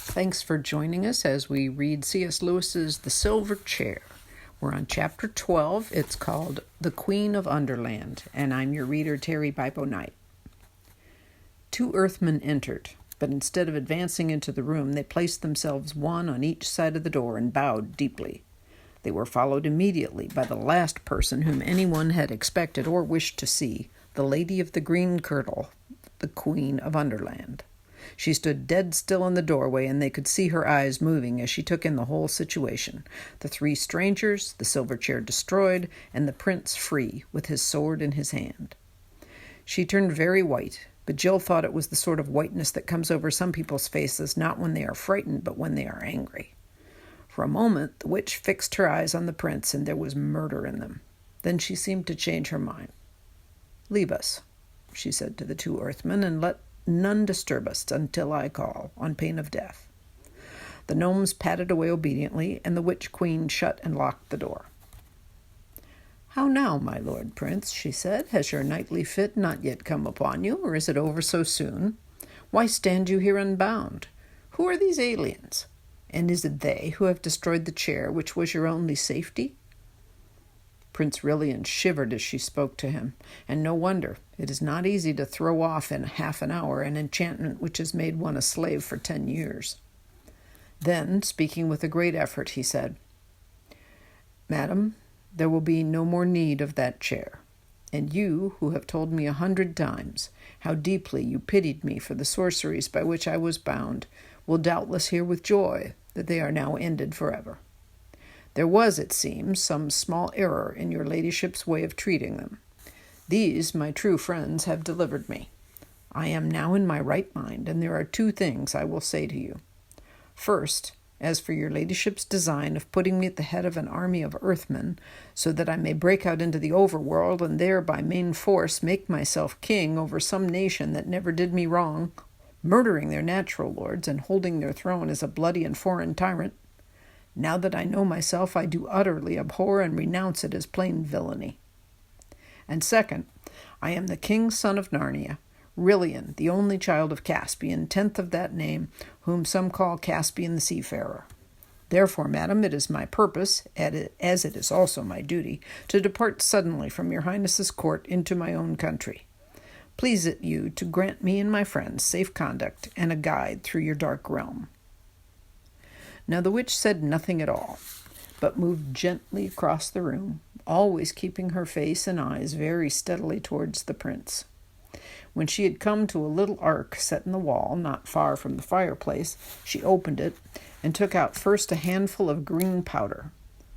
Thanks for joining us as we read C.S. Lewis's The Silver Chair. We're on Chapter 12. It's called The Queen of Underland, and I'm your reader, Terry Bipo Knight. Two Earthmen entered, but instead of advancing into the room, they placed themselves one on each side of the door and bowed deeply. They were followed immediately by the last person whom anyone had expected or wished to see, the Lady of the Green Kirtle, the Queen of Underland. She stood dead still in the doorway, and they could see her eyes moving as she took in the whole situation. The three strangers, the silver chair destroyed, and the prince free, with his sword in his hand. She turned very white, but Jill thought it was the sort of whiteness that comes over some people's faces, not when they are frightened, but when they are angry. For a moment, the witch fixed her eyes on the prince, and there was murder in them. Then she seemed to change her mind. "Leave us," she said to the two Earthmen, "and let none disturb us until I call, on pain of death." The gnomes padded away obediently, and the witch queen shut and locked the door. "How now, my lord prince," she said. "Has your nightly fit not yet come upon you, or is it over so soon? Why stand you here unbound? Who are these aliens? And is it they who have destroyed the chair which was your only safety?" Prince Rillian shivered as she spoke to him, and no wonder. It is not easy to throw off in half an hour an enchantment which has made one a slave for 10 years. Then, speaking with a great effort, he said, "Madam, there will be no more need of that chair. And you, who have told me 100 times how deeply you pitied me for the sorceries by which I was bound, will doubtless hear with joy that they are now ended forever. There was, it seems, some small error in your ladyship's way of treating them. These, my true friends, have delivered me. I am now in my right mind, and there are 2 things I will say to you. First, as for your ladyship's design of putting me at the head of an army of earthmen, so that I may break out into the overworld and there by main force make myself king over some nation that never did me wrong, murdering their natural lords and holding their throne as a bloody and foreign tyrant, now that I know myself, I do utterly abhor and renounce it as plain villainy. And second, I am the king's son of Narnia, Rillian, the only child of Caspian, 10th of that name, whom some call Caspian the Seafarer. Therefore, madam, it is my purpose, as it is also my duty, to depart suddenly from your highness's court into my own country. Please it you to grant me and my friends safe conduct and a guide through your dark realm." Now the witch said nothing at all, but moved gently across the room, always keeping her face and eyes very steadily towards the prince. When she had come to a little ark set in the wall, not far from the fireplace, she opened it and took out first a handful of green powder.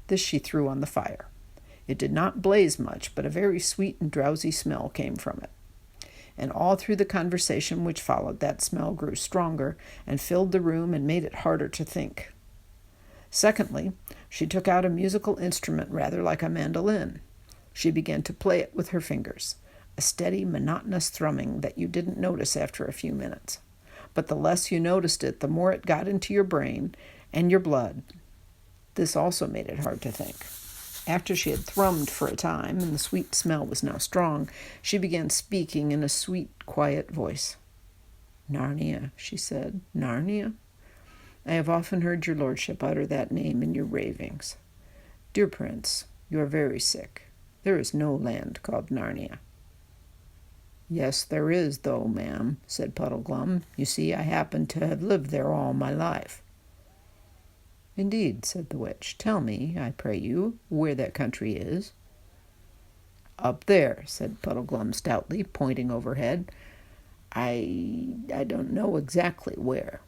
This she threw on the fire. It did not blaze much, but a very sweet and drowsy smell came from it. And all through the conversation which followed, that smell grew stronger and filled the room and made it harder to think. Secondly, she took out a musical instrument rather like a mandolin. She began to play it with her fingers, a steady, monotonous thrumming that you didn't notice after a few minutes. But the less you noticed it, the more it got into your brain and your blood. This also made it hard to think. After she had thrummed for a time, and the sweet smell was now strong, she began speaking in a sweet, quiet voice. "Narnia," she said, "Narnia? I have often heard your lordship utter that name in your ravings. Dear prince, you are very sick. There is no land called Narnia." "Yes, there is, though, ma'am," said Puddleglum. "You see, I happen to have lived there all my life." "Indeed," said the witch. "Tell me, I pray you, where that country is." "Up there," said Puddleglum stoutly, pointing overhead. I don't know exactly where."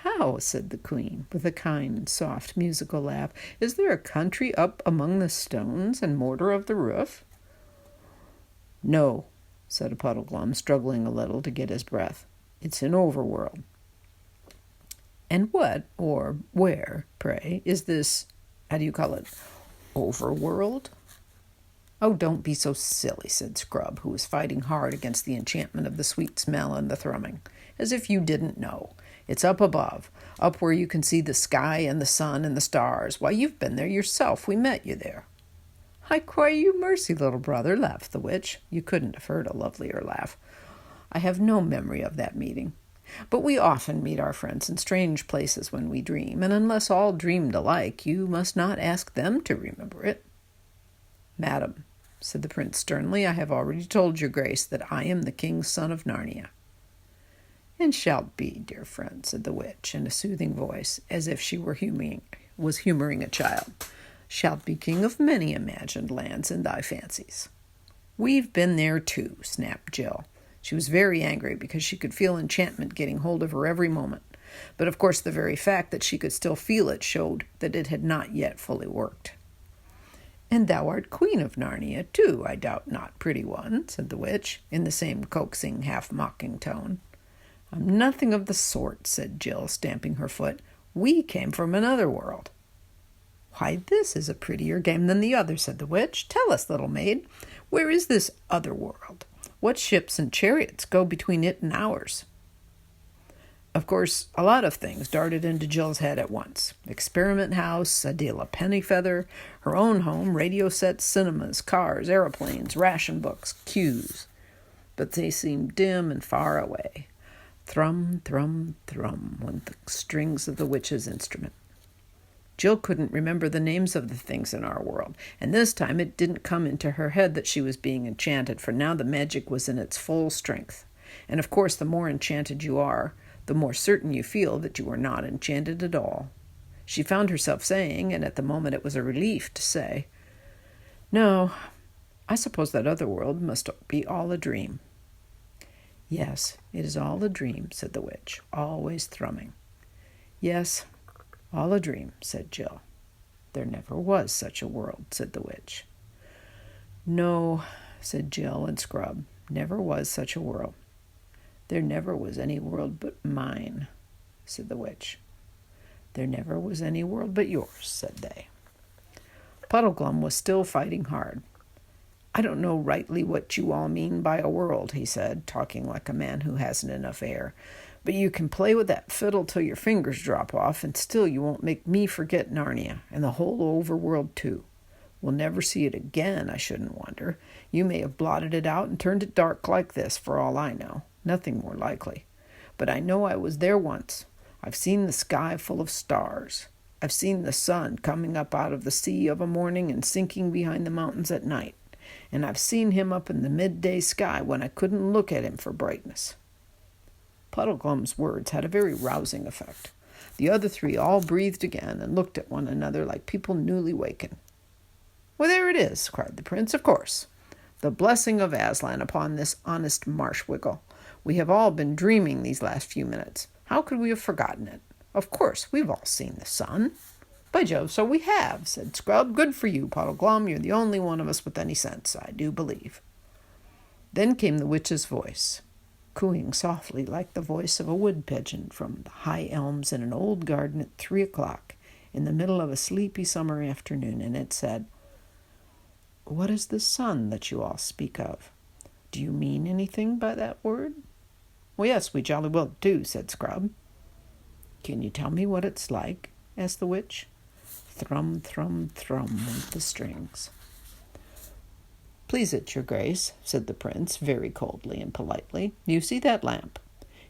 "How?" said the queen, with a kind, soft, musical laugh. "Is there a country up among the stones and mortar of the roof?" "No," said Puddleglum, struggling a little to get his breath. "It's an overworld." "And what, or where, pray, is this, how do you call it, overworld?" "Oh, don't be so silly," said Scrub, who was fighting hard against the enchantment of the sweet smell and the thrumming. "As if you didn't know. It's up above, up where you can see the sky and the sun and the stars. Why, you've been there yourself. We met you there." "I cry you mercy, little brother," laughed the witch. You couldn't have heard a lovelier laugh. "I have no memory of that meeting. But we often meet our friends in strange places when we dream, and unless all dreamed alike, you must not ask them to remember it. Madam, said the prince sternly, I have already told your grace that I am the king's son of Narnia. And shalt be, dear friend, said the witch, in a soothing voice, as if she was humoring a child. Shalt be king of many imagined lands in thy fancies. We've been there too, snapped Jill. She was very angry because she could feel enchantment getting hold of her every moment. But of course the very fact that she could still feel it showed that it had not yet fully worked. And thou art queen of Narnia too, I doubt not, pretty one, said the witch, in the same coaxing, half-mocking tone. I'm nothing of the sort, said Jill, stamping her foot. We came from another world. Why, this is a prettier game than the other, said the witch. Tell us, little maid, where is this other world? What ships and chariots go between it and ours? Of course, a lot of things darted into Jill's head at once. Experiment house, Adela Pennyfeather, her own home, radio sets, cinemas, cars, aeroplanes, ration books, cues. But they seemed dim and far away. Thrum, thrum, thrum went the strings of the witch's instrument. Jill couldn't remember the names of the things in our world, and this time it didn't come into her head that she was being enchanted, for now the magic was in its full strength. And of course, the more enchanted you are, the more certain you feel that you are not enchanted at all. She found herself saying, and at the moment it was a relief to say, No, I suppose that other world must be all a dream. Yes, it is all a dream, said the witch, always thrumming. Yes, all a dream, said Jill. There never was such a world, said the witch. No, said Jill and Scrub, never was such a world. There never was any world but mine, said the witch. There never was any world but yours, said they. Puddleglum was still fighting hard. I don't know rightly what you all mean by a world, he said, talking like a man who hasn't enough air. But you can play with that fiddle till your fingers drop off, and still you won't make me forget Narnia, and the whole overworld too. We'll never see it again, I shouldn't wonder. You may have blotted it out and turned it dark like this, for all I know. Nothing more likely. But I know I was there once. I've seen the sky full of stars. I've seen the sun coming up out of the sea of a morning and sinking behind the mountains at night. And I've seen him up in the midday sky when I couldn't look at him for brightness. Puddleglum's words had a very rousing effect. The other three all breathed again and looked at one another like people newly wakened. Well, there it is, cried the prince, of course. The blessing of Aslan upon this honest marsh-wiggle. We have all been dreaming these last few minutes. How could we have forgotten it? Of course, we've all seen the sun. By Jove, so we have, said Scrub. Good for you, Puddleglum. You're the only one of us with any sense, I do believe. Then came the witch's voice, cooing softly like the voice of a wood pigeon from the high elms in an old garden at 3:00 in the middle of a sleepy summer afternoon, and it said, What is the sun that you all speak of? Do you mean anything by that word? Well, yes, we jolly well do, said Scrub. Can you tell me what it's like? Asked the witch. Thrum, thrum, thrum went the strings. Please it, your grace, said the prince, very coldly and politely. You see that lamp?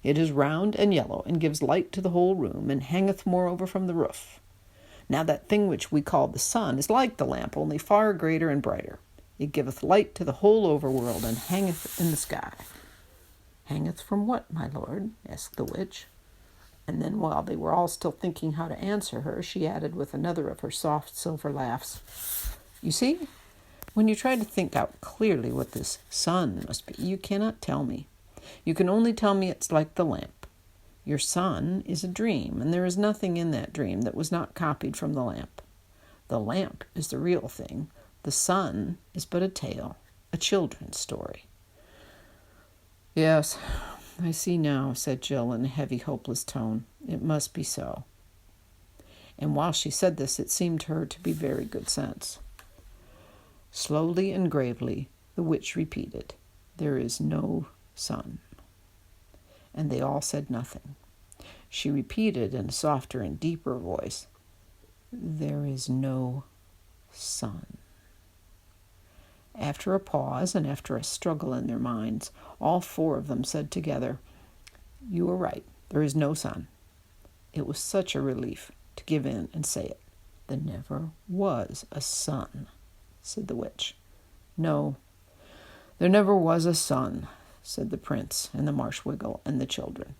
It is round and yellow, and gives light to the whole room, and hangeth moreover from the roof. Now that thing which we call the sun is like the lamp, only far greater and brighter. It giveth light to the whole overworld, and hangeth in the sky. Hangeth from what, my lord? Asked the witch. And then, while they were all still thinking how to answer her, she added with another of her soft silver laughs, You see, when you try to think out clearly what this sun must be, you cannot tell me. You can only tell me it's like the lamp. Your sun is a dream, and there is nothing in that dream that was not copied from the lamp. The lamp is the real thing. The sun is but a tale, a children's story. Yes, I see now, said Jill in a heavy, hopeless tone. It must be so. And while she said this, it seemed to her to be very good sense. Slowly and gravely, the witch repeated, There is no sun. And they all said nothing. She repeated in a softer and deeper voice, There is no sun. After a pause and after a struggle in their minds, all four of them said together, You are right. There is no sun. It was such a relief to give in and say it. There never was a sun, said the witch. No, there never was a sun, said the prince and the marshwiggle and the children.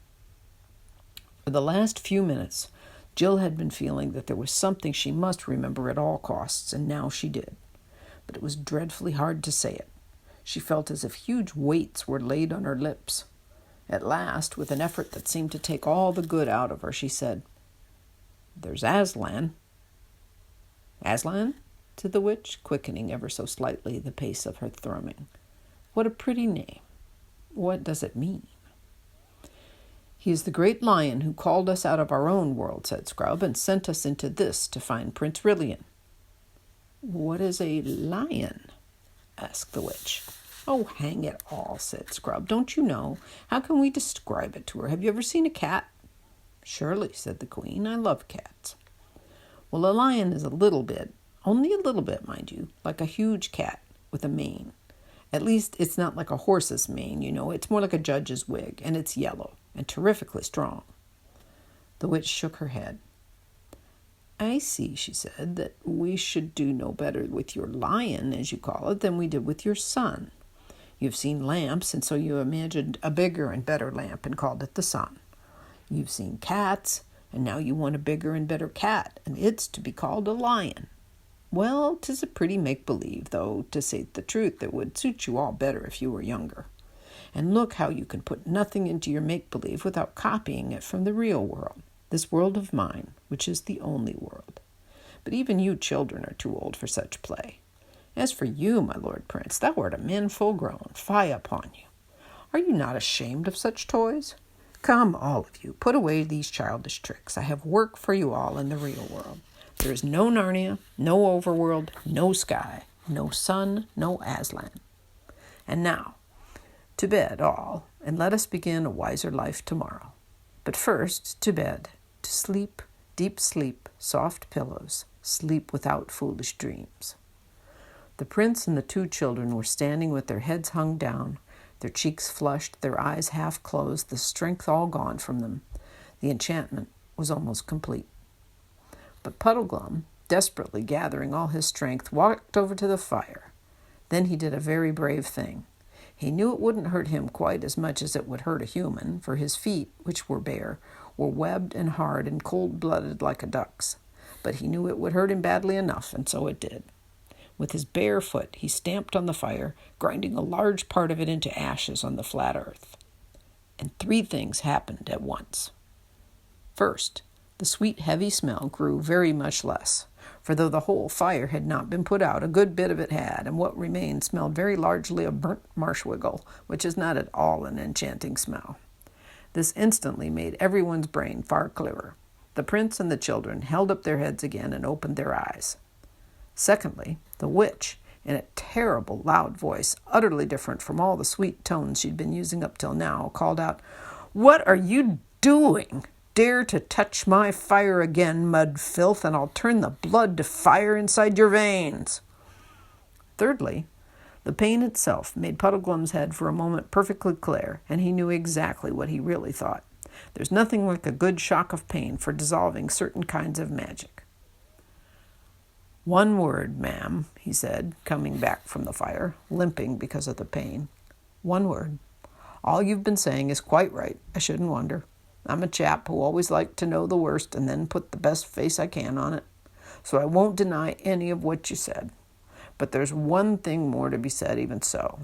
For the last few minutes, Jill had been feeling that there was something she must remember at all costs, and now she did. But it was dreadfully hard to say it. She felt as if huge weights were laid on her lips. At last, with an effort that seemed to take all the good out of her, she said, "There's Aslan." "Aslan?" said the witch, quickening ever so slightly the pace of her thrumming. "What a pretty name. What does it mean?" "He is the great lion who called us out of our own world," said Scrub, "and sent us into this to find Prince Rillian." "What is a lion?" asked the witch. "Oh, hang it all," said Scrub. "Don't you know? How can we describe it to her? Have you ever seen a cat?" "Surely," said the queen. "I love cats." "Well, a lion is a little bit, only a little bit, mind you, like a huge cat with a mane. At least it's not like a horse's mane, you know. It's more like a judge's wig, and it's yellow and terrifically strong." The witch shook her head. "I see," she said, "that we should do no better with your lion, as you call it, than we did with your sun. You've seen lamps, and so you imagined a bigger and better lamp and called it the sun. You've seen cats, and now you want a bigger and better cat, and it's to be called a lion. Well, 'tis a pretty make-believe, though, to say the truth, it would suit you all better if you were younger. And look how you can put nothing into your make-believe without copying it from the real world, this world of mine, which is the only world. But even you children are too old for such play. As for you, my lord prince, thou art a man full-grown, fie upon you. Are you not ashamed of such toys? Come, all of you, put away these childish tricks. I have work for you all in the real world. There is no Narnia, no overworld, no sky, no sun, no Aslan. And now, to bed all, and let us begin a wiser life tomorrow. But first, to bed, to sleep, deep sleep, soft pillows, sleep without foolish dreams." The prince and the two children were standing with their heads hung down, their cheeks flushed, their eyes half closed, the strength all gone from them. The enchantment was almost complete. But Puddleglum, desperately gathering all his strength, walked over to the fire. Then he did a very brave thing. He knew it wouldn't hurt him quite as much as it would hurt a human, for his feet, which were bare, were webbed and hard and cold-blooded like a duck's. But he knew it would hurt him badly enough, and so it did. With his bare foot, he stamped on the fire, grinding a large part of it into ashes on the flat earth. And 3 things happened at once. First, the sweet, heavy smell grew very much less, for though the whole fire had not been put out, a good bit of it had, and what remained smelled very largely of burnt marshwiggle, which is not at all an enchanting smell. This instantly made everyone's brain far clearer. The prince and the children held up their heads again and opened their eyes. Secondly, the witch, in a terrible loud voice, utterly different from all the sweet tones she'd been using up till now, called out, "What are you doing? Dare to touch my fire again, mud filth, and I'll turn the blood to fire inside your veins." Thirdly, the pain itself made Puddleglum's head for a moment perfectly clear, and he knew exactly what he really thought. There's nothing like a good shock of pain for dissolving certain kinds of magic. "One word, ma'am," he said, coming back from the fire, limping because of the pain. "One word. All you've been saying is quite right. I shouldn't wonder. I'm a chap who always liked to know the worst and then put the best face I can on it. So I won't deny any of what you said. But there's one thing more to be said even so.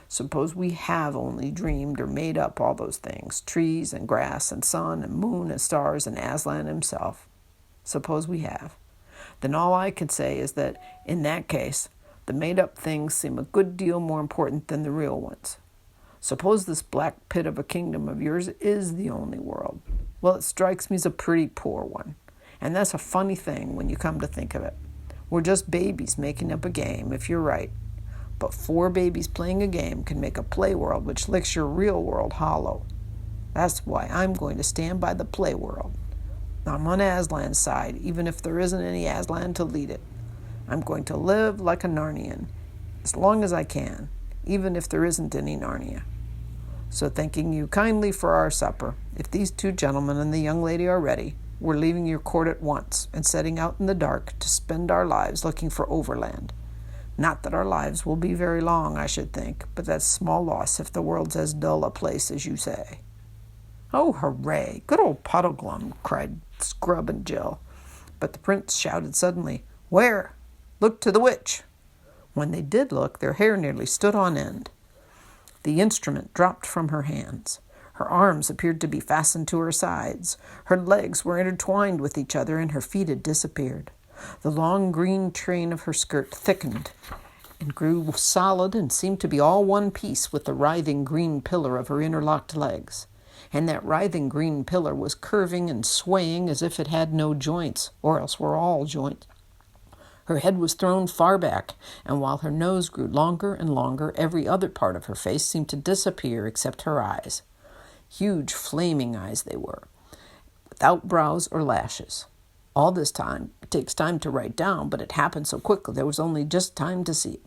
Suppose we have only dreamed or made up all those things, trees and grass and sun and moon and stars and Aslan himself. Suppose we have. Then all I can say is that, in that case, the made-up things seem a good deal more important than the real ones. Suppose this black pit of a kingdom of yours is the only world. Well, it strikes me as a pretty poor one. And that's a funny thing when you come to think of it. We're just babies making up a game, if you're right. But 4 babies playing a game can make a play world which licks your real world hollow. That's why I'm going to stand by the play world. I'm on Aslan's side, even if there isn't any Aslan to lead it. I'm going to live like a Narnian, as long as I can, even if there isn't any Narnia. So thanking you kindly for our supper, if these two gentlemen and the young lady are ready, we're leaving your court at once and setting out in the dark to spend our lives looking for Overland. Not that our lives will be very long, I should think, but that's small loss if the world's as dull a place as you say." "Oh, hooray! Good old Puddleglum!" cried Scrub and Jill. But the prince shouted suddenly, "Where? Look to the witch!" When they did look, their hair nearly stood on end. The instrument dropped from her hands. Her arms appeared to be fastened to her sides. Her legs were intertwined with each other, and her feet had disappeared. The long green train of her skirt thickened and grew solid and seemed to be all one piece with the writhing green pillar of her interlocked legs. And that writhing green pillar was curving and swaying as if it had no joints, or else were all joints. Her head was thrown far back, and while her nose grew longer and longer, every other part of her face seemed to disappear except her eyes. Huge flaming eyes they were, without brows or lashes. All this time, it takes time to write down, but it happened so quickly there was only just time to see it.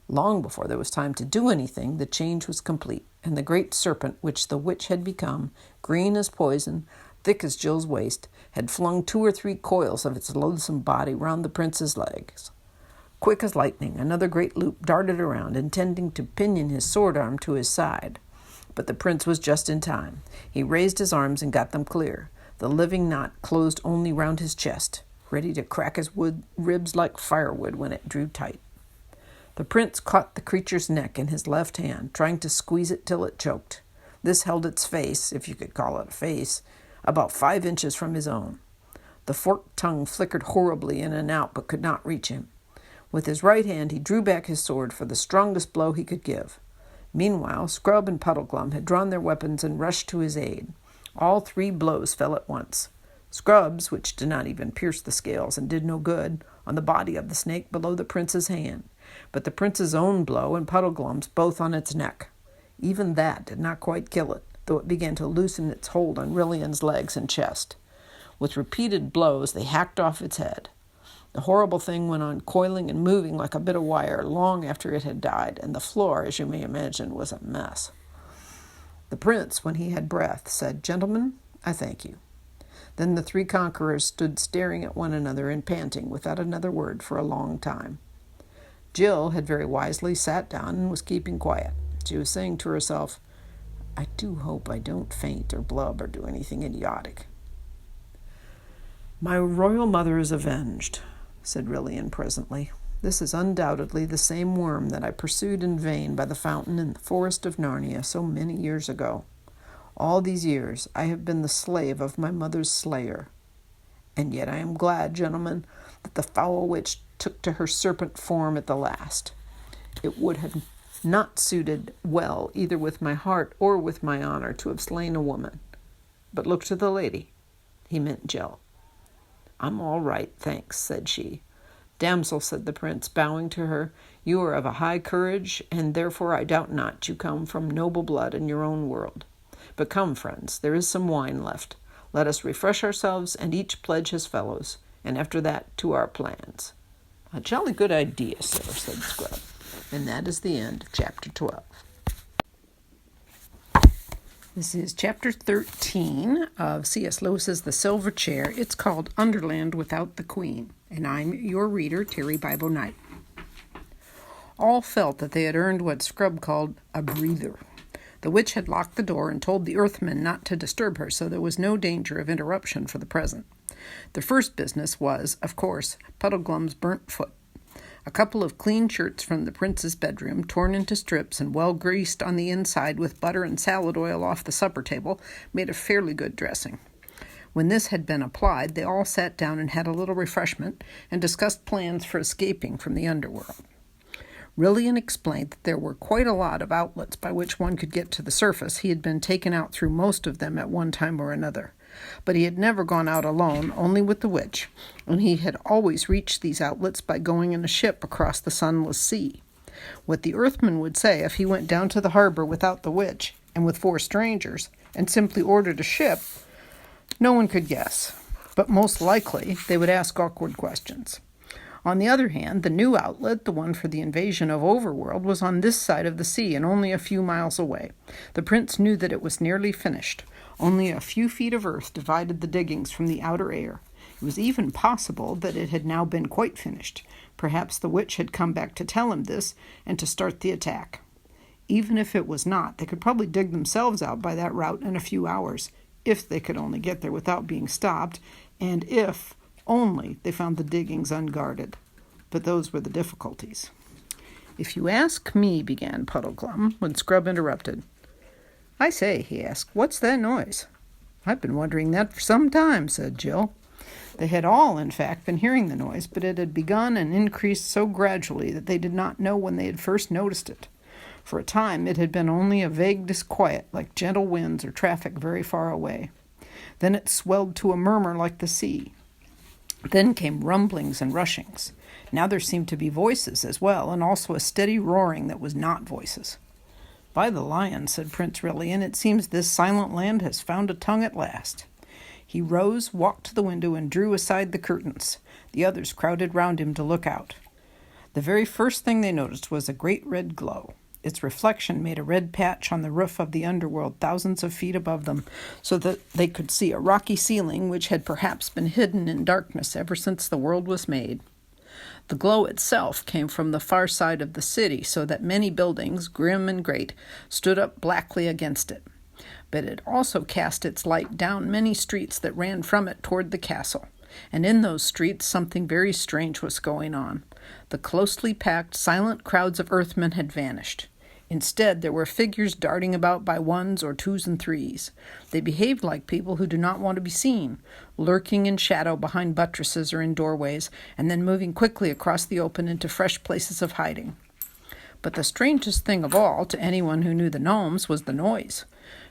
Long before there was time to do anything, the change was complete, and the great serpent which the witch had become, green as poison, thick as Jill's waist, had flung 2 or 3 coils of its loathsome body round the prince's legs. Quick as lightning, another great loop darted around, intending to pinion his sword arm to his side. But the prince was just in time. He raised his arms and got them clear. The living knot closed only round his chest, ready to crack his ribs like firewood when it drew tight. The prince caught the creature's neck in his left hand, trying to squeeze it till it choked. This held its face, if you could call it a face, about 5 inches from his own. The forked tongue flickered horribly in and out, but could not reach him. With his right hand he drew back his sword for the strongest blow he could give. Meanwhile, Scrub and Puddleglum had drawn their weapons and rushed to his aid. All 3 blows fell at once. Scrub's, which did not even pierce the scales and did no good, on the body of the snake below the prince's hand, but the prince's own blow and Puddleglum's both on its neck. Even that did not quite kill it, though it began to loosen its hold on Rillian's legs and chest. With repeated blows, they hacked off its head. The horrible thing went on coiling and moving like a bit of wire long after it had died, and the floor, as you may imagine, was a mess. The prince, when he had breath, said, "Gentlemen, I thank you." Then the 3 conquerors stood staring at one another and panting without another word for a long time. Jill had very wisely sat down and was keeping quiet. She was saying to herself, "I do hope I don't faint or blub or do anything idiotic." "My royal mother is avenged," said Rillian presently. "This is undoubtedly the same worm that I pursued in vain by the fountain in the forest of Narnia so many years ago. All these years I have been the slave of my mother's slayer. And yet I am glad, gentlemen, that the foul witch took to her serpent form at the last. It would have not suited well either with my heart or with my honor to have slain a woman. But look to the lady." He meant Jill. "I'm all right, thanks," said she. "Damsel," said the prince, bowing to her, "you are of a high courage, and therefore I doubt not you come from noble blood in your own world. But come, friends, there is some wine left. Let us refresh ourselves, and each pledge his fellows, and after that to our plans." "A jolly good idea, sir," said Scrub. And that is the end of Chapter 12. This is Chapter 13 of C.S. Lewis's The Silver Chair. It's called Underland Without the Queen, and I'm your reader, Terry Bible Knight. All felt that they had earned what Scrub called a breather. The witch had locked the door and told the earthmen not to disturb her, so there was no danger of interruption for the present. The first business was, of course, Puddleglum's burnt foot. A couple of clean shirts from the prince's bedroom, torn into strips and well greased on the inside with butter and salad oil off the supper table, made a fairly good dressing. When this had been applied, they all sat down and had a little refreshment and discussed plans for escaping from the underworld. Rillian explained that there were quite a lot of outlets by which one could get to the surface. He had been taken out through most of them at one time or another. But he had never gone out alone, only with the witch, and he had always reached these outlets by going in a ship across the sunless sea. What the earthman would say if he went down to the harbor without the witch and with 4 strangers and simply ordered a ship, no one could guess. But most likely they would ask awkward questions. On the other hand, the new outlet, the one for the invasion of Overworld, was on this side of the sea and only a few miles away. The prince knew that it was nearly finished. Only a few feet of earth divided the diggings from the outer air. It was even possible that it had now been quite finished. Perhaps the witch had come back to tell him this and to start the attack. Even if it was not, they could probably dig themselves out by that route in a few hours, if they could only get there without being stopped, and if only they found the diggings unguarded. But those were the difficulties. "If you ask me," began Puddleglum, when Scrub interrupted. "I say," he asked, "what's that noise?" "I've been wondering that for some time," said Jill. They had all, in fact, been hearing the noise, but it had begun and increased so gradually that they did not know when they had first noticed it. For a time it had been only a vague disquiet, like gentle winds or traffic very far away. Then it swelled to a murmur like the sea. Then came rumblings and rushings. Now there seemed to be voices as well, and also a steady roaring that was not voices. "By the lion," said Prince Rillian, "it seems this silent land has found a tongue at last." He rose, walked to the window, and drew aside the curtains. The others crowded round him to look out. The very first thing they noticed was a great red glow. Its reflection made a red patch on the roof of the underworld thousands of feet above them, so that they could see a rocky ceiling which had perhaps been hidden in darkness ever since the world was made. The glow itself came from the far side of the city, so that many buildings, grim and great, stood up blackly against it. But it also cast its light down many streets that ran from it toward the castle, and in those streets something very strange was going on. The closely packed, silent crowds of Earthmen had vanished. Instead, there were figures darting about by ones or twos and threes. They behaved like people who do not want to be seen, lurking in shadow behind buttresses or in doorways, and then moving quickly across the open into fresh places of hiding. But the strangest thing of all, to anyone who knew the gnomes, was the noise.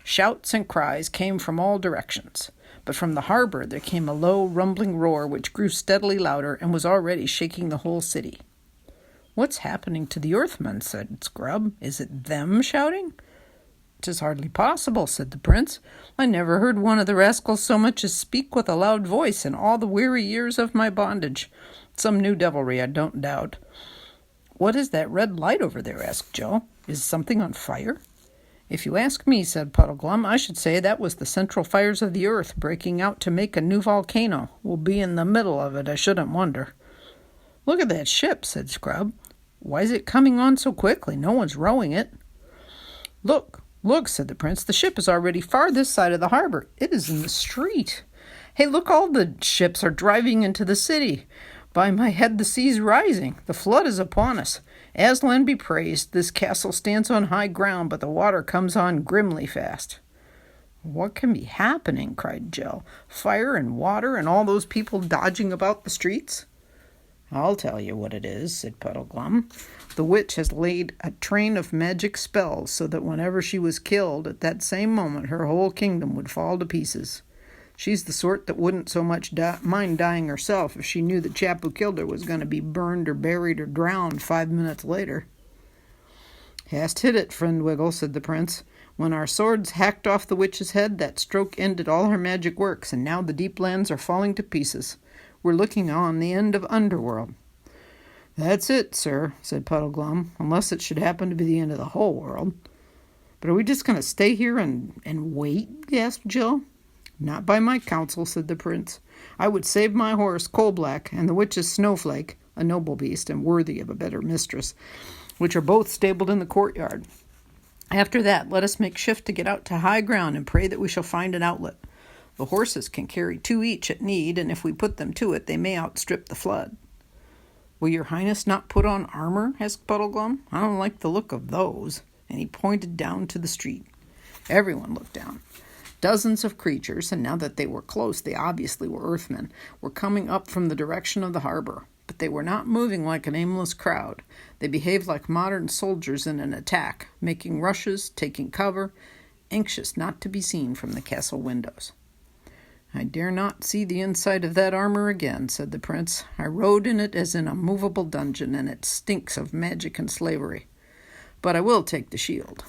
Shouts and cries came from all directions. But from the harbor there came a low, rumbling roar which grew steadily louder and was already shaking the whole city. "What's happening to the Earthmen?" said Scrub. "Is it them shouting?" "'Tis hardly possible," said the prince. "I never heard one of the rascals so much as speak with a loud voice in all the weary years of my bondage. Some new devilry, I don't doubt." "What is that red light over there?" asked Joe. "Is something on fire?" "If you ask me," said Puddleglum, "I should say that was the central fires of the earth breaking out to make a new volcano. We'll be in the middle of it, I shouldn't wonder." "Look at that ship," said Scrub. "Why is it coming on so quickly? No one's rowing it." Look, said the prince. "The ship is already far this side of the harbor. It is in the street. Hey, look, all the ships are driving into the city. By my head, the sea's rising. The flood is upon us. Aslan be praised, this castle stands on high ground, but the water comes on grimly fast." "What can be happening?" cried Jill. "Fire and water and all those people dodging about the streets?" "I'll tell you what it is," said Puddleglum. "The witch has laid a train of magic spells so that whenever she was killed, at that same moment her whole kingdom would fall to pieces. She's the sort that wouldn't so much mind dying herself if she knew the chap who killed her was going to be burned or buried or drowned 5 minutes later." "Hast hit it, friend Wiggle," said the prince. "When our swords hacked off the witch's head, that stroke ended all her magic works, and now the deep lands are falling to pieces. We're looking on the end of Underworld." "That's it, sir," said Puddleglum, "unless it should happen to be the end of the whole world." "But are we just going to stay here and wait?" gasped Jill. "Not by my counsel," said the prince. "I would save my horse, Coal-Black, and the witch's Snowflake, a noble beast and worthy of a better mistress, which are both stabled in the courtyard. After that, let us make shift to get out to high ground and pray that we shall find an outlet. The horses can carry 2 each at need, and if we put them to it, they may outstrip the flood." "Will your highness not put on armor?" asked Puddleglum. "I don't like the look of those." And he pointed down to the street. Everyone looked down. Dozens of creatures, and now that they were close, they obviously were Earthmen, were coming up from the direction of the harbor. But they were not moving like an aimless crowd. They behaved like modern soldiers in an attack, making rushes, taking cover, anxious not to be seen from the castle windows. "I dare not see the inside of that armor again," said the prince. "I rode in it as in a movable dungeon, and it stinks of magic and slavery. But I will take the shield."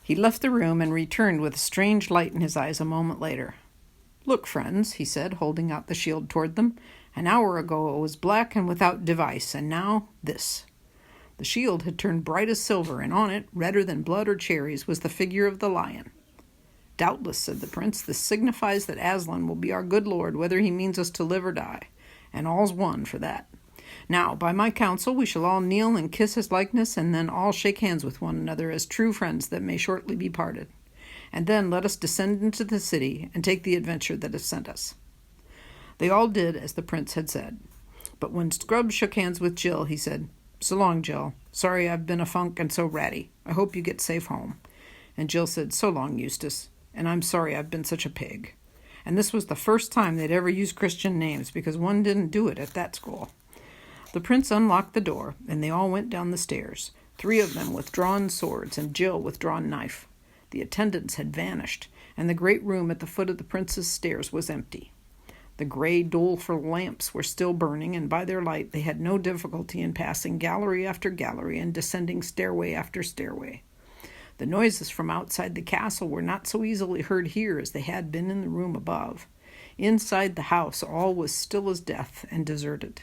He left the room and returned with a strange light in his eyes a moment later. "Look, friends," he said, holding out the shield toward them. An hour ago it was black and without device, and now this. The shield had turned bright as silver, and on it, redder than blood or cherries, was the figure of the lion. Doubtless, said the prince, this signifies that Aslan will be our good lord, whether he means us to live or die, and all's one for that. Now, by my counsel, we shall all kneel and kiss his likeness, and then all shake hands with one another as true friends that may shortly be parted. And then let us descend into the city and take the adventure that has sent us. They all did as the prince had said. But when Scrubs shook hands with Jill, he said, So long, Jill. Sorry I've been a funk and so ratty. I hope you get safe home. And Jill said, So long, Eustace. And I'm sorry I've been such a pig. And this was the first time they'd ever used Christian names, because one didn't do it at that school. The prince unlocked the door, and they all went down the stairs, 3 of them with drawn swords and Jill with drawn knife. The attendants had vanished, and the great room at the foot of the prince's stairs was empty. The gray, doleful lamps were still burning, and by their light they had no difficulty in passing gallery after gallery and descending stairway after stairway. The noises from outside the castle were not so easily heard here as they had been in the room above. Inside the house all was still as death and deserted.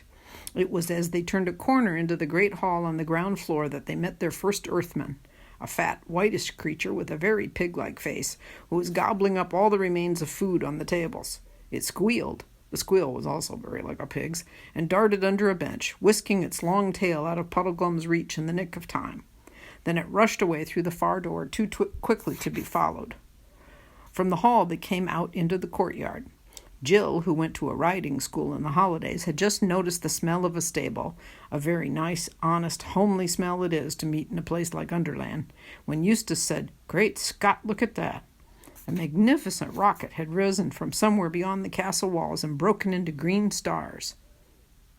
It was as they turned a corner into the great hall on the ground floor that they met their first earthman, a fat, whitish creature with a very pig-like face, who was gobbling up all the remains of food on the tables. It squealed, the squeal was also very like a pig's, and darted under a bench, whisking its long tail out of Puddleglum's reach in the nick of time. Then it rushed away through the far door too quickly to be followed. From the hall they came out into the courtyard. Jill, who went to a riding school in the holidays, had just noticed the smell of a stable, a very nice, honest, homely smell it is to meet in a place like Underland, when Eustace said, Great Scott, look at that! A magnificent rocket had risen from somewhere beyond the castle walls and broken into green stars.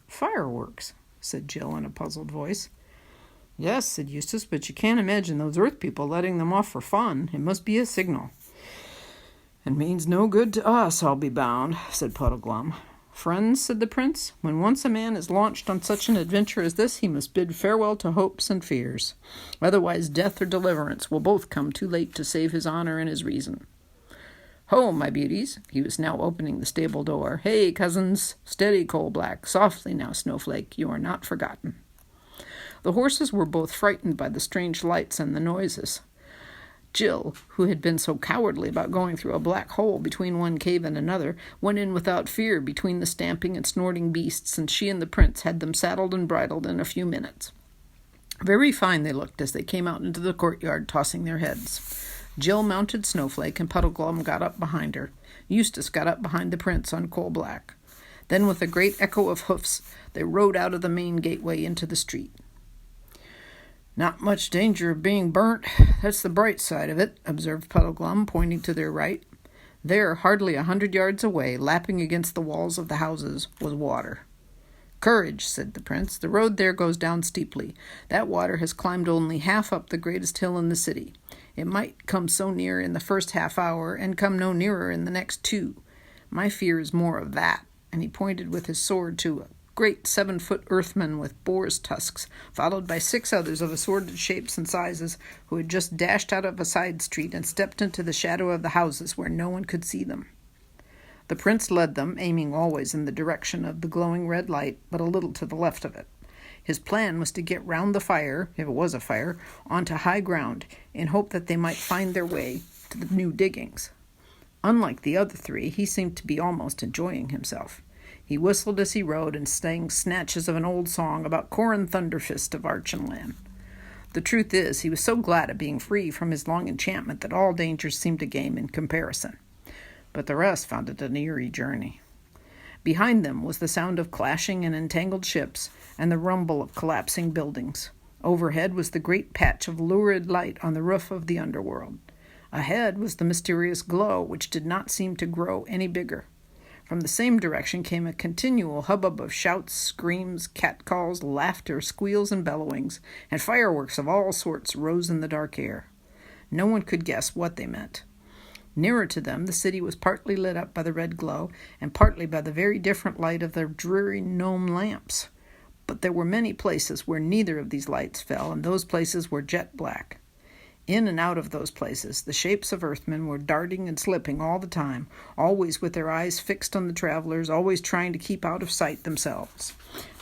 Fireworks, said Jill in a puzzled voice. Yes, said Eustace, but you can't imagine those earth people letting them off for fun. It must be a signal. It means no good to us, I'll be bound, said Puddleglum. Friends, said the prince, when once a man is launched on such an adventure as this, he must bid farewell to hopes and fears. Otherwise death or deliverance will both come too late to save his honor and his reason. Ho, my beauties! He was now opening the stable door. Hey, cousins! Steady, Coal-Black! Softly now, Snowflake! You are not forgotten. The horses were both frightened by the strange lights and the noises. Jill, who had been so cowardly about going through a black hole between one cave and another, went in without fear between the stamping and snorting beasts, and she and the prince had them saddled and bridled in a few minutes. Very fine they looked as they came out into the courtyard, tossing their heads. Jill mounted Snowflake, and Puddleglum got up behind her. Eustace got up behind the prince on Coal-Black. Then, with a great echo of hoofs, they rode out of the main gateway into the street. Not much danger of being burnt. That's the bright side of it, observed Puddleglum, pointing to their right. There, hardly 100 yards away, lapping against the walls of the houses, was water. Courage, said the prince. The road there goes down steeply. That water has climbed only half up the greatest hill in the city. It might come so near in the first half hour, and come no nearer in the next 2. My fear is more of that, and he pointed with his sword to a great 7-foot earthman with boar's tusks, followed by 6 others of assorted shapes and sizes, who had just dashed out of a side street and stepped into the shadow of the houses where no one could see them. The prince led them, aiming always in the direction of the glowing red light, but a little to the left of it. His plan was to get round the fire, if it was a fire, onto high ground, in hope that they might find their way to the new diggings. Unlike the other 3, he seemed to be almost enjoying himself. He whistled as he rode and sang snatches of an old song about Corin Thunderfist of Archenland. The truth is, he was so glad at being free from his long enchantment that all dangers seemed a game in comparison. But the rest found it an eerie journey. Behind them was the sound of clashing and entangled ships and the rumble of collapsing buildings. Overhead was the great patch of lurid light on the roof of the underworld. Ahead was the mysterious glow, which did not seem to grow any bigger. From the same direction came a continual hubbub of shouts, screams, catcalls, laughter, squeals, and bellowings, and fireworks of all sorts rose in the dark air. No one could guess what they meant. Nearer to them, the city was partly lit up by the red glow, and partly by the very different light of their dreary gnome lamps. But there were many places where neither of these lights fell, and those places were jet black. In and out of those places, the shapes of Earthmen were darting and slipping all the time, always with their eyes fixed on the travelers, always trying to keep out of sight themselves.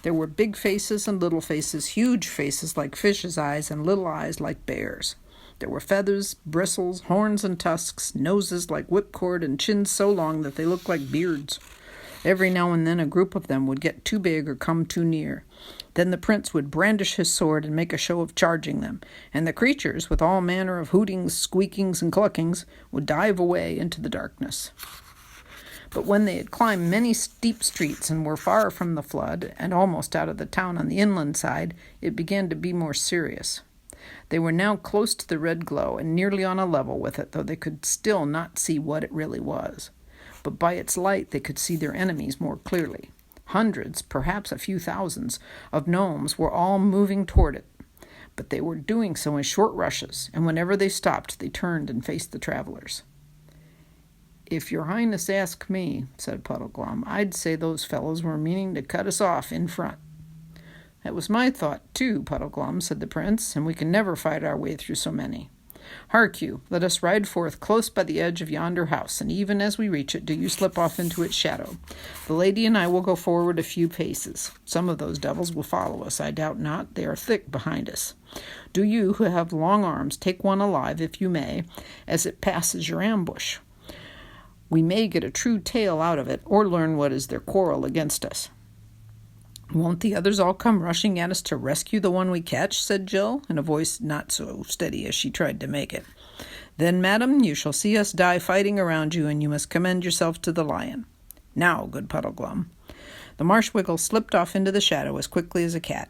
There were big faces and little faces, huge faces like fishes' eyes and little eyes like bears'. There were feathers, bristles, horns and tusks, noses like whipcord, and chins so long that they looked like beards. Every now and then a group of them would get too big or come too near. Then the prince would brandish his sword and make a show of charging them, and the creatures, with all manner of hootings, squeakings, and cluckings, would dive away into the darkness. But when they had climbed many steep streets and were far from the flood, and almost out of the town on the inland side, it began to be more serious. They were now close to the red glow and nearly on a level with it, though they could still not see what it really was. But by its light they could see their enemies more clearly. Hundreds, perhaps a few thousands, of gnomes were all moving toward it. But they were doing so in short rushes, and whenever they stopped, they turned and faced the travelers. "If your highness asked me," said Puddleglum, "I'd say those fellows were meaning to cut us off in front." "That was my thought, too, Puddleglum," said the prince, "and we can never fight our way through so many. Hark you, let us ride forth close by the edge of yonder house, and even as we reach it, do you slip off into its shadow. The lady and I will go forward a few paces. Some of those devils will follow us, I doubt not. They are thick behind us. Do you, who have long arms, take one alive, if you may, as it passes your ambush. We may get a true tale out of it, or learn what is their quarrel against us." "Won't the others all come rushing at us to rescue the one we catch?" said Jill, in a voice not so steady as she tried to make it. "Then, madam, you shall see us die fighting around you, and you must commend yourself to the lion. Now, good Puddleglum." The Marshwiggle slipped off into the shadow as quickly as a cat.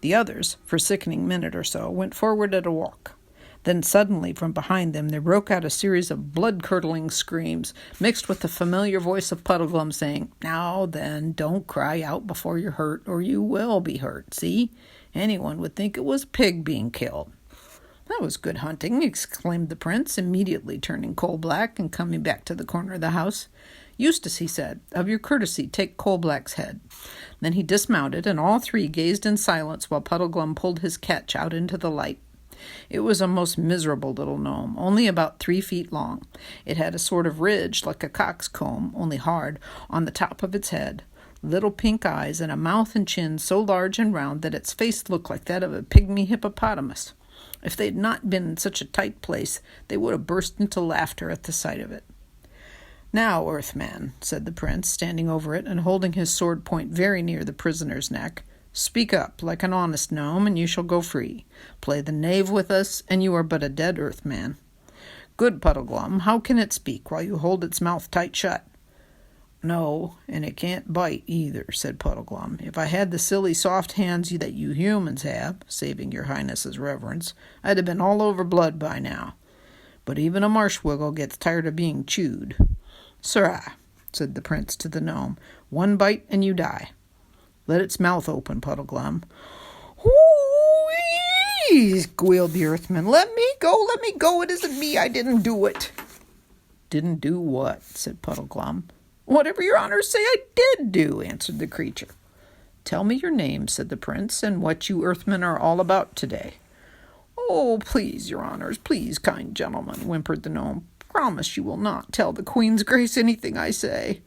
The others, for a sickening minute or so, went forward at a walk. Then suddenly from behind them there broke out a series of blood-curdling screams, mixed with the familiar voice of Puddleglum saying, "Now then, don't cry out before you're hurt, or you will be hurt. See? Anyone would think it was a pig being killed." "That was good hunting," exclaimed the prince, immediately turning coal-black and coming back to the corner of the house. "Eustace," he said, "of your courtesy take Coal-Black's head." Then he dismounted, and all three gazed in silence while Puddleglum pulled his catch out into the light. It was a most miserable little gnome, only about 3 feet long. It had a sort of ridge, like a cock's comb, only hard, on the top of its head, little pink eyes, and a mouth and chin so large and round that its face looked like that of a pygmy hippopotamus. If they had not been in such a tight place, they would have burst into laughter at the sight of it. "Now, Earthman," said the prince, standing over it and holding his sword point very near the prisoner's neck, "speak up like an honest gnome, and you shall go free. Play the knave with us, and you are but a dead Earthman." "Good Puddleglum, how can it speak while you hold its mouth tight shut?" "No, and it can't bite either," said Puddleglum. "If I had the silly soft hands that you humans have, saving your highness's reverence, I'd have been all over blood by now. But even a Marshwiggle gets tired of being chewed." "Sirrah," said the prince to the gnome, "one bite and you die." "Let its mouth open, Puddleglum." "Hoo-wee!" squealed the Earthman. Let me go, it isn't me, I didn't do it." "Didn't do what?" said Puddleglum. "Whatever your honors say I did do," answered the creature. "Tell me your name," said the prince, "and what you Earthmen are all about today." "Oh, please, your honors, please, kind gentlemen," whimpered the gnome. "Promise you will not tell the Queen's Grace anything I say."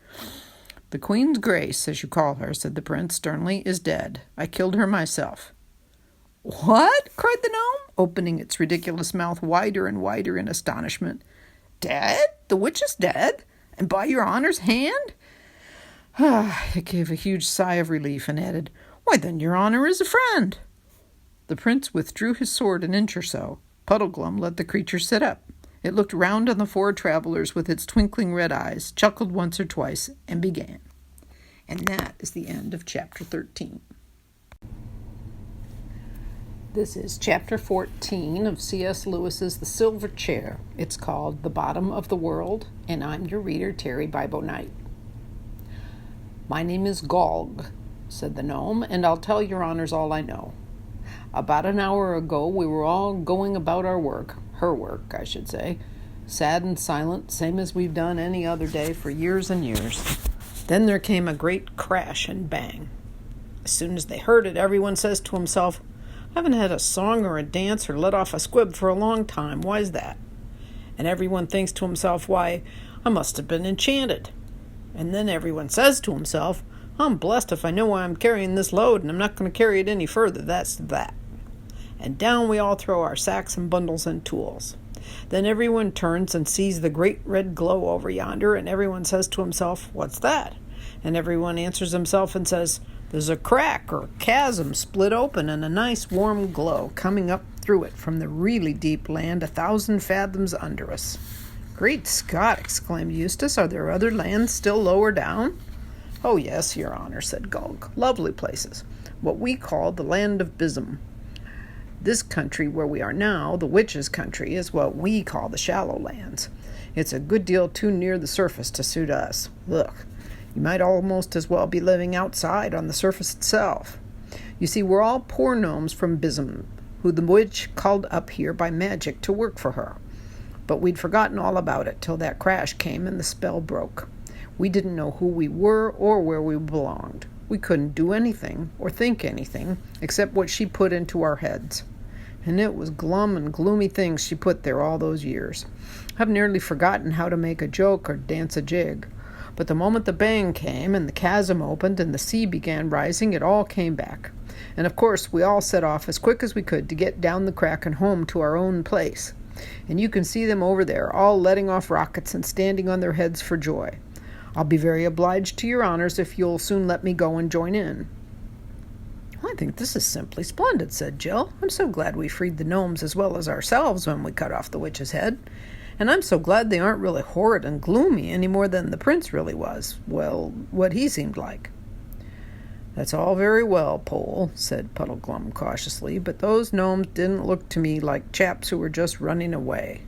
"The Queen's Grace, as you call her," said the prince sternly, "is dead. I killed her myself." "What?" cried the gnome, opening its ridiculous mouth wider and wider in astonishment. "Dead? The witch is dead? And by your honor's hand?" It gave a huge sigh of relief and added, "Why, then your honor is a friend." The prince withdrew his sword an inch or so. Puddleglum let the creature sit up. It looked round on the 4 travelers with its twinkling red eyes, chuckled once or twice, and began. And that is the end of Chapter 13. This is Chapter 14 of C.S. Lewis's The Silver Chair. It's called The Bottom of the World, and I'm your reader, Terry Bibo Knight. "My name is Gog," said the gnome, "and I'll tell your honors all I know. About an hour ago we were all going about our work, her work, I should say, sad and silent, same as we've done any other day for years and years. Then there came a great crash and bang. As soon as they heard it, everyone says to himself, Haven't had a song or a dance or let off a squib for a long time. Why's that? And everyone thinks to himself, why, I must have been enchanted. And then everyone says to himself, I'm blessed if I know why I'm carrying this load, and I'm not going to carry it any further. That's that. And down we all throw our sacks and bundles and tools. Then everyone turns and sees the great red glow over yonder, and everyone says to himself, what's that? And everyone answers himself and says, there's a crack or chasm split open and a nice warm glow coming up through it from the really deep land 1,000 fathoms under us. Great Scott, exclaimed Eustace, are there other lands still lower down? Oh yes, your honor, said Gulg. Lovely places. What we call the land of Bism. This country where we are now, the witches' country, is what we call the shallow lands. It's a good deal too near the surface to suit us. Look, you might almost as well be living outside on the surface itself. You see, we're all poor gnomes from Bism, who the witch called up here by magic to work for her. But we'd forgotten all about it till that crash came and the spell broke. We didn't know who we were or where we belonged. We couldn't do anything or think anything except what she put into our heads. And it was glum and gloomy things she put there all those years. I've nearly forgotten how to make a joke or dance a jig. But the moment the bang came and the chasm opened and the sea began rising, it all came back. And of course we all set off as quick as we could to get down the crack and home to our own place. And you can see them over there, all letting off rockets and standing on their heads for joy. I'll be very obliged to your honors if you'll soon let me go and join in. I think this is simply splendid, said Jill. I'm so glad we freed the gnomes as well as ourselves when we cut off the witch's head. And I'm so glad they aren't really horrid and gloomy any more than the prince really was. Well, what he seemed like. That's all very well, Pole, said Puddleglum cautiously, but those gnomes didn't look to me like chaps who were just running away.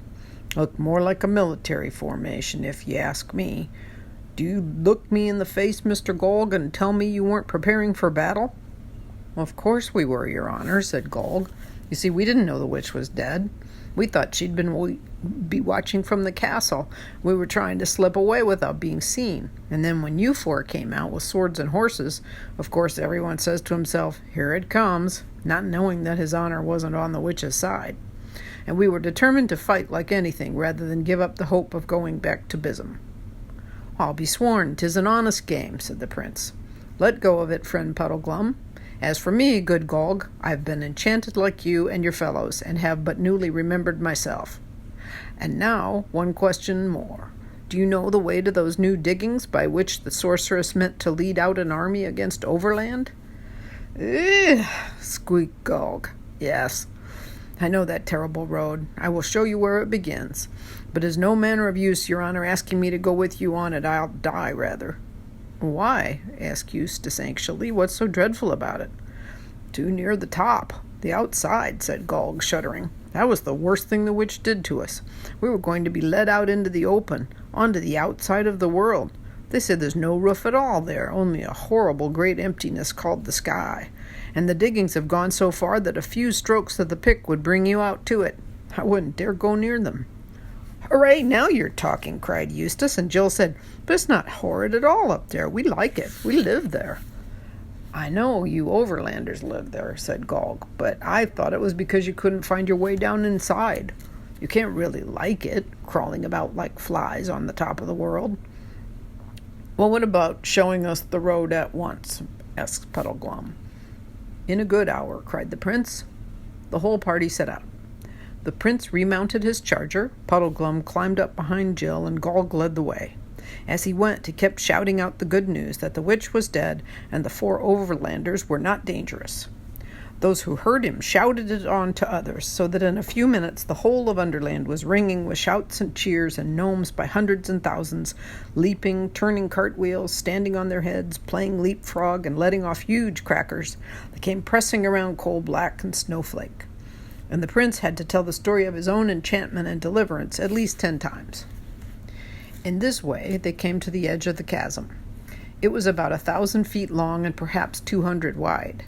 Looked more like a military formation, if you ask me. Do you look me in the face, Mr. Golg, and tell me you weren't preparing for battle? Of course we were, your honor, said Golg. You see, we didn't know the witch was dead. We thought she'd be watching from the castle. We were trying to slip away without being seen. And then when you four came out with swords and horses, of course everyone says to himself, here it comes, not knowing that his honor wasn't on the witch's side. And we were determined to fight like anything rather than give up the hope of going back to Bism. I'll be sworn 'tis an honest game, said the prince. Let go of it, friend Puddleglum. As for me, good Golg, I've been enchanted like you and your fellows, and have but newly remembered myself. And now, one question more. Do you know the way to those new diggings by which the sorceress meant to lead out an army against Overland? Squeaked Golg. Yes, I know that terrible road. I will show you where it begins. But as no manner of use, your honor, asking me to go with you on it, I'll die, rather. Why? Asked Eustace anxiously. What's so dreadful about it? Too near the top. The outside, said Golg, shuddering. That was the worst thing the witch did to us. We were going to be led out into the open, onto the outside of the world. They said there's no roof at all there, only a horrible great emptiness called the sky. And the diggings have gone so far that a few strokes of the pick would bring you out to it. I wouldn't dare go near them. Hooray, now you're talking, cried Eustace, and Jill said, but it's not horrid at all up there. We like it. We live there. I know you overlanders live there, said Golg, but I thought it was because you couldn't find your way down inside. You can't really like it, crawling about like flies on the top of the world. Well, what about showing us the road at once? Asked Puddleglum. In a good hour, cried the prince. The whole party set out. The prince remounted his charger, Puddleglum climbed up behind Jill, and Golg led the way. As he went, he kept shouting out the good news that the witch was dead and the 4 overlanders were not dangerous. Those who heard him shouted it on to others, so that in a few minutes the whole of Underland was ringing with shouts and cheers, and gnomes by hundreds and thousands, leaping, turning cartwheels, standing on their heads, playing leapfrog, and letting off huge crackers that came pressing around Coal-Black and Snowflake. And the prince had to tell the story of his own enchantment and deliverance at least 10 times. In this way they came to the edge of the chasm. It was about 1,000 feet long and perhaps 200 wide.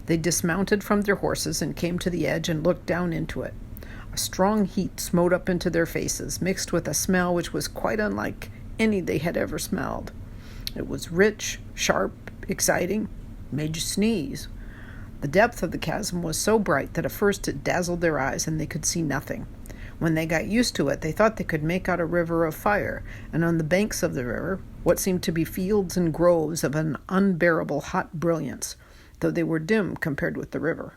They dismounted from their horses and came to the edge and looked down into it. A strong heat smote up into their faces, mixed with a smell which was quite unlike any they had ever smelled. It was rich, sharp, exciting, made you sneeze. The depth of the chasm was so bright that at first it dazzled their eyes and they could see nothing. When they got used to it, they thought they could make out a river of fire, and on the banks of the river, what seemed to be fields and groves of an unbearable hot brilliance, though they were dim compared with the river.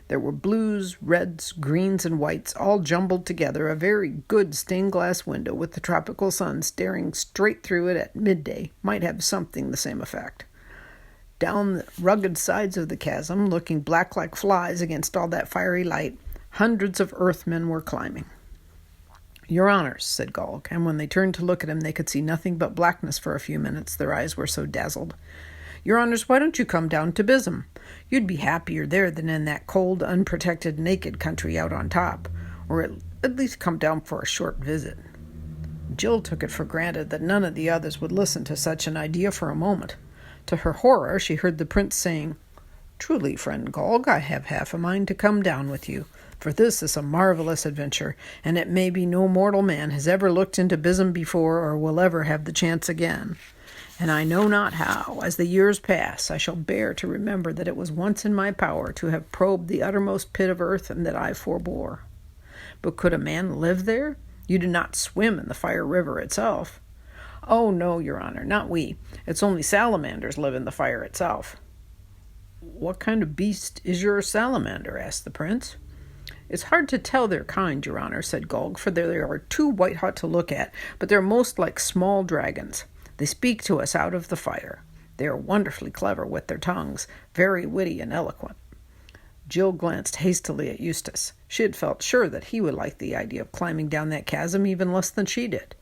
There were blues, reds, greens, and whites, all jumbled together, a very good stained-glass window with the tropical sun staring straight through it at midday might have something the same effect. Down the rugged sides of the chasm, looking black like flies against all that fiery light, hundreds of earthmen were climbing. "Your honors," said Gulg, and when they turned to look at him, they could see nothing but blackness for a few minutes, their eyes were so dazzled. "Your honors, why don't you come down to Bism? You'd be happier there than in that cold, unprotected, naked country out on top, or at least come down for a short visit." Jill took it for granted that none of the others would listen to such an idea for a moment. To her horror, she heard the prince saying, "Truly, friend Gulg, I have half a mind to come down with you, for this is a marvelous adventure, and it may be no mortal man has ever looked into Bism before or will ever have the chance again. And I know not how, as the years pass, I shall bear to remember that it was once in my power to have probed the uttermost pit of earth, and that I forbore. But could a man live there? You do not swim in the fire river itself." "Oh, no, your honor, not we. It's only salamanders live in the fire itself." "What kind of beast is your salamander?" asked the prince. "It's hard to tell their kind, your honor," said Gulg, "for they are too white-hot to look at, but they're most like small dragons. They speak to us out of the fire. They are wonderfully clever with their tongues, very witty and eloquent." Jill glanced hastily at Eustace. She had felt sure that he would like the idea of climbing down that chasm even less than she did.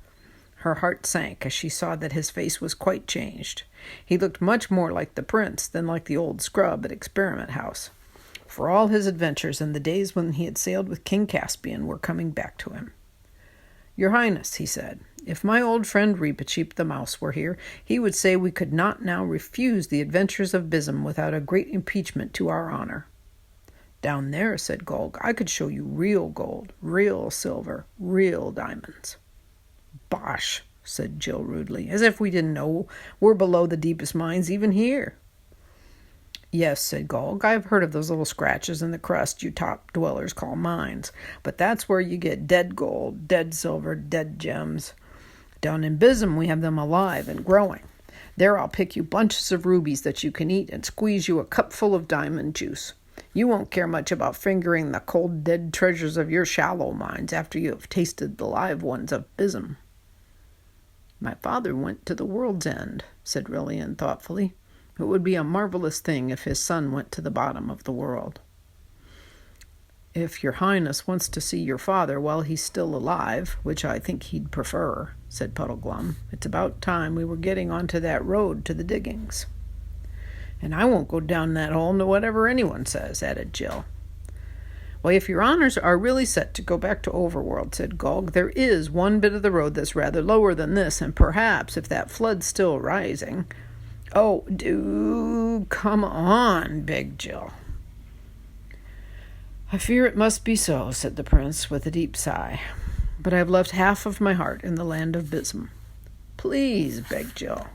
Her heart sank as she saw that his face was quite changed. He looked much more like the prince than like the old scrub at Experiment House. For all his adventures and the days when he had sailed with King Caspian were coming back to him. "Your Highness," he said, "if my old friend Reepicheep the mouse were here, he would say we could not now refuse the adventures of Bism without a great impeachment to our honor." "Down there," said Gulg, "I could show you real gold, real silver, real diamonds." "Bosh," said Jill rudely, "as if we didn't know we're below the deepest mines even here." "Yes," said Gulg, "I have heard of those little scratches in the crust you top dwellers call mines, but that's where you get dead gold, dead silver, dead gems. Down in Bism we have them alive and growing. There I'll pick you bunches of rubies that you can eat and squeeze you a cupful of diamond juice. You won't care much about fingering the cold dead treasures of your shallow mines after you have tasted the live ones of Bism." "My father went to the world's end," said Lilian thoughtfully. "It would be a marvelous thing if his son went to the bottom of the world." "If your Highness wants to see your father while he's still alive, which I think he'd prefer," said Puddleglum, "it's about time we were getting onto that road to the diggings." "And I won't go down that hole, no whatever anyone says," added Jill. "Well, if your honors are really set to go back to Overworld," said Gulg, "there is one bit of the road that's rather lower than this, and perhaps, if that flood's still rising—" "Oh, do come on," begged Jill. "I fear it must be so," said the prince with a deep sigh. "But I have left half of my heart in the land of Bism." "Please," begged Jill.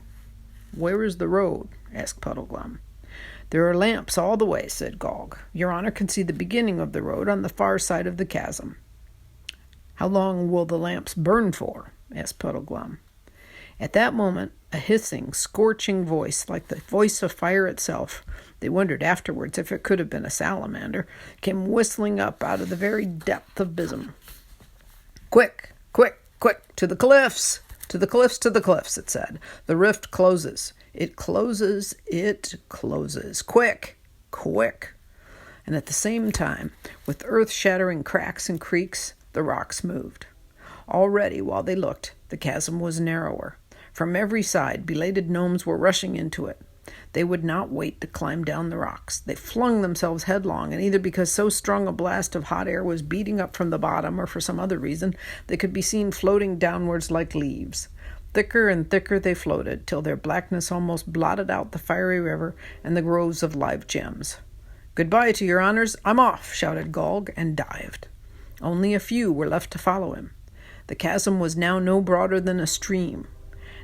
"Where is the road?" asked Puddleglum. "There are lamps all the way," said Gulg. "Your honor can see the beginning of the road on the far side of the chasm." "How long will the lamps burn for?" asked Puddleglum. At that moment, a hissing, scorching voice, like the voice of fire itself, they wondered afterwards if it could have been a salamander, came whistling up out of the very depth of Bism. "Quick, quick, quick, to the cliffs! To the cliffs, to the cliffs," it said. "The rift closes. It closes, it closes. Quick, quick." And at the same time, with earth-shattering cracks and creaks, the rocks moved. Already, while they looked, the chasm was narrower. From every side, belated gnomes were rushing into it. They would not wait to climb down the rocks. They flung themselves headlong, and either because so strong a blast of hot air was beating up from the bottom or for some other reason, they could be seen floating downwards like leaves. Thicker and thicker they floated, till their blackness almost blotted out the fiery river and the groves of live gems. "Goodbye to your honors, I'm off," shouted Gulg, and dived. Only a few were left to follow him. The chasm was now no broader than a stream.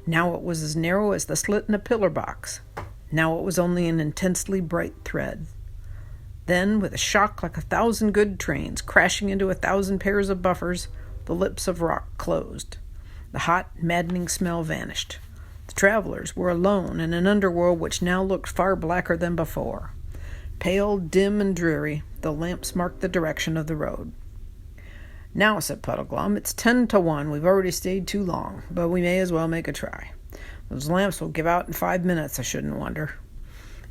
Now it was as narrow as the slit in a pillar box. Now it was only an intensely bright thread. Then, with a shock like 1,000 good trains crashing into 1,000 pairs of buffers, the lips of rock closed. The hot, maddening smell vanished. The travelers were alone in an underworld which now looked far blacker than before. Pale, dim, and dreary, the lamps marked the direction of the road. "Now," said Puddleglum, "it's 10 to 1. We've already stayed too long, but we may as well make a try. Those lamps will give out in 5 minutes, I shouldn't wonder."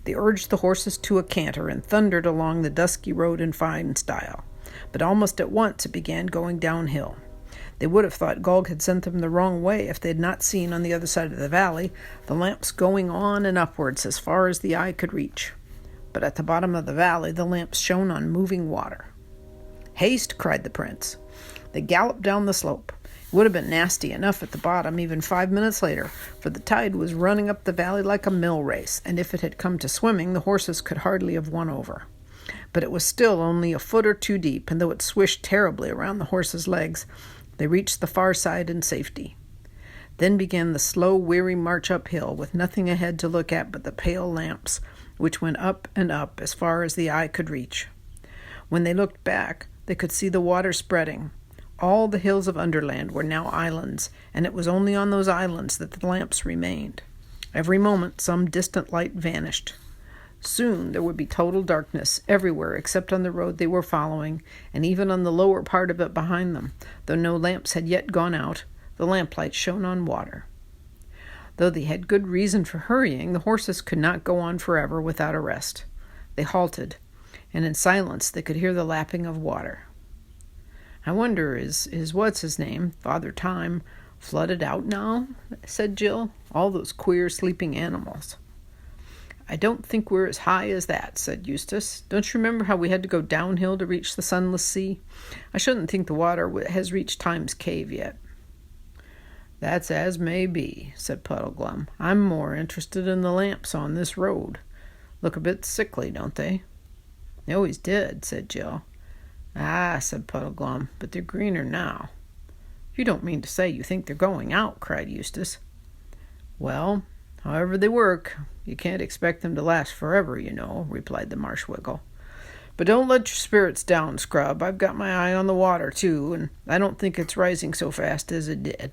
They urged the horses to a canter and thundered along the dusky road in fine style, but almost at once it began going downhill. They would have thought Gog had sent them the wrong way if they had not seen on the other side of the valley the lamps going on and upwards as far as the eye could reach. But at the bottom of the valley the lamps shone on moving water. "Haste!" cried the prince. They galloped down the slope. It would have been nasty enough at the bottom even 5 minutes later, for the tide was running up the valley like a mill race, and if it had come to swimming, the horses could hardly have won over. But it was still only a foot or two deep, and though it swished terribly around the horses' legs, they reached the far side in safety. Then began the slow, weary march uphill, with nothing ahead to look at but the pale lamps, which went up and up as far as the eye could reach. When they looked back, they could see the water spreading. All the hills of Underland were now islands, and it was only on those islands that the lamps remained. Every moment some distant light vanished. Soon there would be total darkness everywhere except on the road they were following, and even on the lower part of it behind them. Though no lamps had yet gone out, the lamplight shone on water. Though they had good reason for hurrying, the horses could not go on forever without a rest. They halted, and in silence they could hear the lapping of water. "I wonder, is what's-his-name, Father Time, flooded out now?" said Jill. "All those queer sleeping animals." "I don't think we're as high as that," said Eustace. "Don't you remember how we had to go downhill to reach the sunless sea? I shouldn't think the water has reached Time's cave yet." "That's as may be," said Puddleglum. "I'm more interested in the lamps on this road. Look a bit sickly, don't they?" "They always did," said Jill. "Ah," said Puddleglum, "but they're greener now." "You don't mean to say you think they're going out?" cried Eustace. "Well, however they work, you can't expect them to last forever, you know," replied the Marshwiggle. "But don't let your spirits down, Scrub. I've got my eye on the water, too, and I don't think it's rising so fast as it did."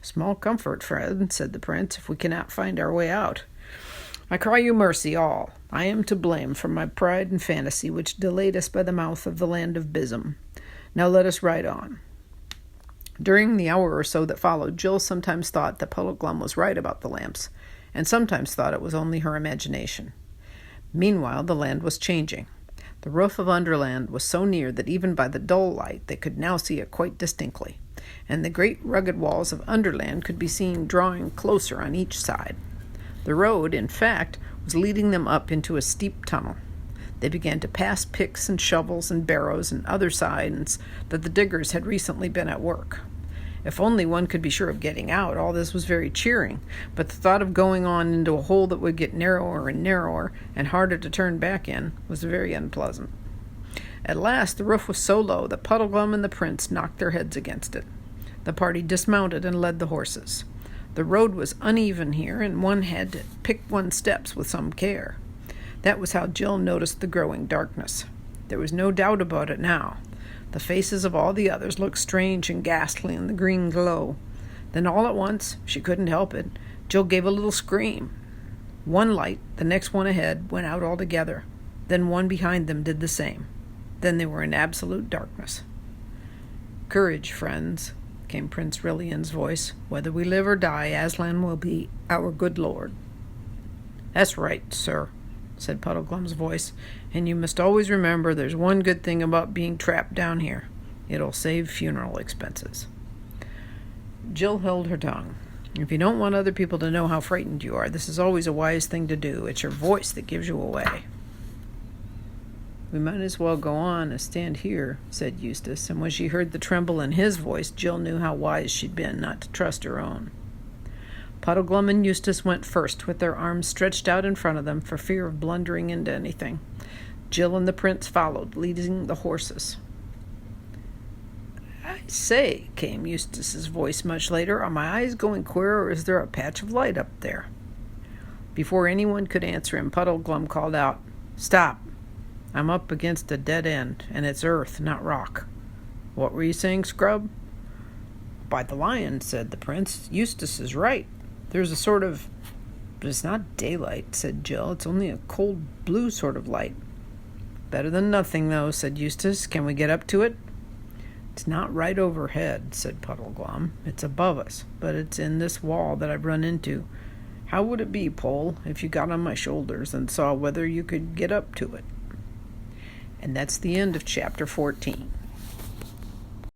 "Small comfort, friend," said the prince, "if we cannot find our way out. I cry you mercy, all. I am to blame for my pride and fantasy, which delayed us by the mouth of the land of Bism. Now let us ride on." During the hour or so that followed, Jill sometimes thought that Puddleglum was right about the lamps, and sometimes thought it was only her imagination. Meanwhile, the land was changing. The roof of Underland was so near that even by the dull light they could now see it quite distinctly, and the great rugged walls of Underland could be seen drawing closer on each side. The road, in fact, was leading them up into a steep tunnel. They began to pass picks and shovels and barrows and other signs that the diggers had recently been at work. If only one could be sure of getting out, all this was very cheering, but the thought of going on into a hole that would get narrower and narrower and harder to turn back in was very unpleasant. At last the roof was so low that Puddleglum and the prince knocked their heads against it. The party dismounted and led the horses. The road was uneven here, and one had to pick one's steps with some care. That was how Jill noticed the growing darkness. There was no doubt about it now. The faces of all the others looked strange and ghastly in the green glow. Then all at once, she couldn't help it, Jill gave a little scream. One light, the next one ahead, went out altogether. Then one behind them did the same. Then they were in absolute darkness. "Courage, friends," came Prince Rillian's voice. "Whether we live or die, Aslan will be our good lord." "That's right, sir," said Puddleglum's voice, "and you must always remember there's one good thing about being trapped down here. It'll save funeral expenses." Jill held her tongue. "If you don't want other people to know how frightened you are, this is always a wise thing to do. It's your voice that gives you away." "We might as well go on as stand here," said Eustace, and when she heard the tremble in his voice, Jill knew how wise she'd been not to trust her own. Puddleglum and Eustace went first, with their arms stretched out in front of them for fear of blundering into anything. Jill and the prince followed, leading the horses. "I say," came Eustace's voice much later, "are my eyes going queer, or is there a patch of light up there?" Before anyone could answer him, Puddleglum called out, "Stop!" I'm up against a dead end, and it's earth, not rock. What were you saying, Scrub? By the lion, said the prince. Eustace is right. There's a sort of... But it's not daylight, said Jill. It's only a cold blue sort of light. Better than nothing, though, said Eustace. Can we get up to it? It's not right overhead, said Puddleglum. It's above us, but it's in this wall that I've run into. How would it be, Pole, if you got on my shoulders and saw whether you could get up to it? And that's the end of chapter 14.